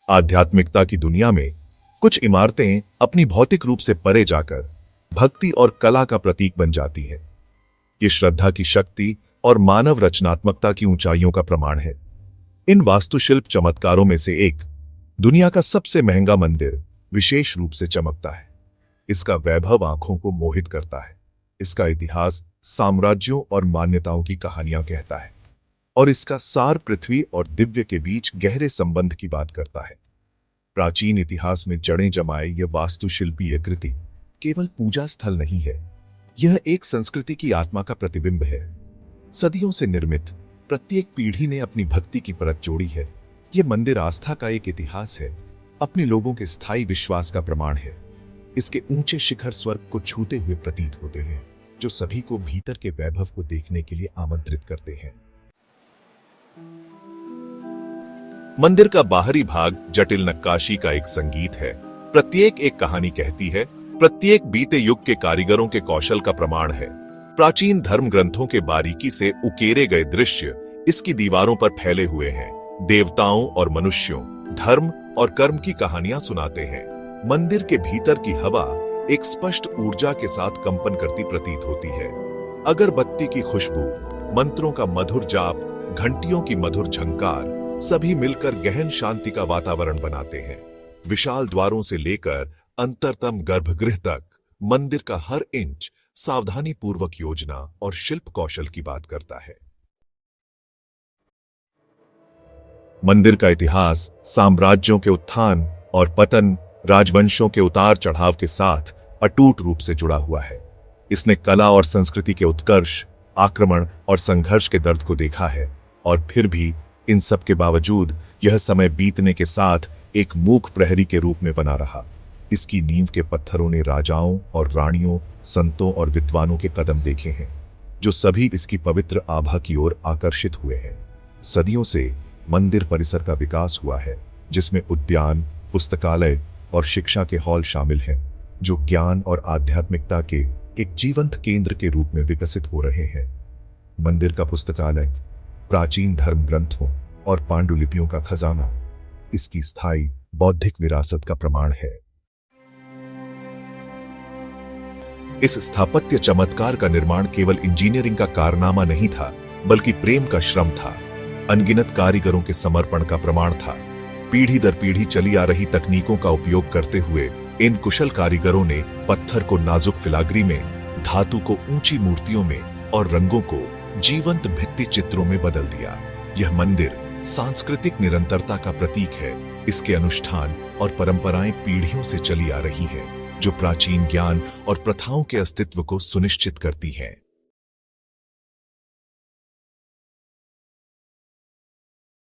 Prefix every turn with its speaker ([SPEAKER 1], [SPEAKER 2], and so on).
[SPEAKER 1] आध्यात्मिकता की दुनिया में कुछ इमारतें अपनी भौतिक रूप से परे जाकर भक्ति और कला का प्रतीक बन जाती हैं। ये श्रद्धा की शक्ति और मानव रचनात्मकता की ऊंचाइयों का प्रमाण है। इन वास्तुशिल्प चमत्कारों में से एक, दुनिया का सबसे महंगा मंदिर, विशेष रूप से चमकता है। इसका वैभव आंखों को मोहित करता है। इसका इतिहास साम्राज्यों और मान्यताओं की कहानियां कहता है, और इसका सार पृथ्वी और दिव्य के बीच गहरे संबंध की बात करता है। प्राचीन इतिहास में जड़ें जमाए यह वास्तुशिल्पीय कृति केवल पूजा स्थल नहीं है, यह एक संस्कृति की आत्मा का प्रतिबिंब है। सदियों से निर्मित, प्रत्येक पीढ़ी ने अपनी भक्ति की परत जोड़ी है। यह मंदिर आस्था का एक इतिहास है, अपने लोगों के स्थायी विश्वास का प्रमाण है। इसके ऊंचे शिखर स्वर्ग को छूते हुए प्रतीत होते हैं, जो सभी को भीतर के वैभव को देखने के लिए आमंत्रित करते हैं। मंदिर का बाहरी भाग जटिल नक्काशी का एक संगीत है। प्रत्येक एक कहानी कहती है, प्रत्येक बीते युग के कारीगरों के कौशल का प्रमाण है। प्राचीन धर्म ग्रंथों के बारीकी से उकेरे गए दृश्य इसकी दीवारों पर फैले हुए हैं। देवताओं और मनुष्यों, धर्म और कर्म की कहानियां सुनाते हैं। मंदिर के भीतर की हवा एक स्पष्ट ऊर्जा के साथ कंपन करती प्रतीत होती है। अगरबत्ती की खुशबू, मंत्रों का मधुर जाप, घंटियों की मधुर झंकार, सभी मिलकर गहन शांति का वातावरण बनाते हैं। विशाल द्वारों से लेकर अंतरतम गर्भगृह तक मंदिर का हर इंच सावधानी पूर्वक योजना और शिल्प कौशल की बात करता है। मंदिर का इतिहास साम्राज्यों के उत्थान और पतन, राजवंशों के उतार चढ़ाव के साथ अटूट रूप से जुड़ा हुआ है। इसने कला और संस्कृति के उत्कर्ष, आक्रमण और संघर्ष के दर्द को देखा है, और फिर भी इन सब के बावजूद यह समय बीतने के साथ एक मूक प्रहरी के रूप में बना रहा। इसकी नींव के पत्थरों ने राजाओं और रानियों, संतों और विद्वानों के कदम देखे हैं, जो सभी इसकी पवित्र आभा की ओर आकर्षित हुए हैं। सदियों से मंदिर परिसर का विकास हुआ है, जिसमें उद्यान, पुस्तकालय और शिक्षा के हॉल शामिल हैं, जो ज्ञान और आध्यात्मिकता के एक जीवंत केंद्र के रूप में विकसित हो रहे हैं। मंदिर का पुस्तकालय प्राचीन धर्म ग्रंथों और पांडुलिपियों का खजाना इसकी स्थायी बौद्धिक विरासत का प्रमाण है। इस स्थापत्य चमत्कार का निर्माण केवल इंजीनियरिंग का कारनामा नहीं था, बल्कि प्रेम का श्रम था, अनगिनत कारीगरों के समर्पण का प्रमाण था। पीढ़ी दर पीढ़ी चली आ रही तकनीकों का उपयोग करते हुए इन कुशल कारीगरों ने पत्थर को नाजुक फिलाग्री में, धातु को ऊंची मूर्तियों में और रंगों को जीवंत भित्ति चित्रों में बदल दिया। यह मंदिर सांस्कृतिक निरंतरता का प्रतीक है। इसके अनुष्ठान और परंपराएं पीढ़ियों से चली आ रही हैं, जो प्राचीन ज्ञान और प्रथाओं के अस्तित्व को सुनिश्चित करती हैं।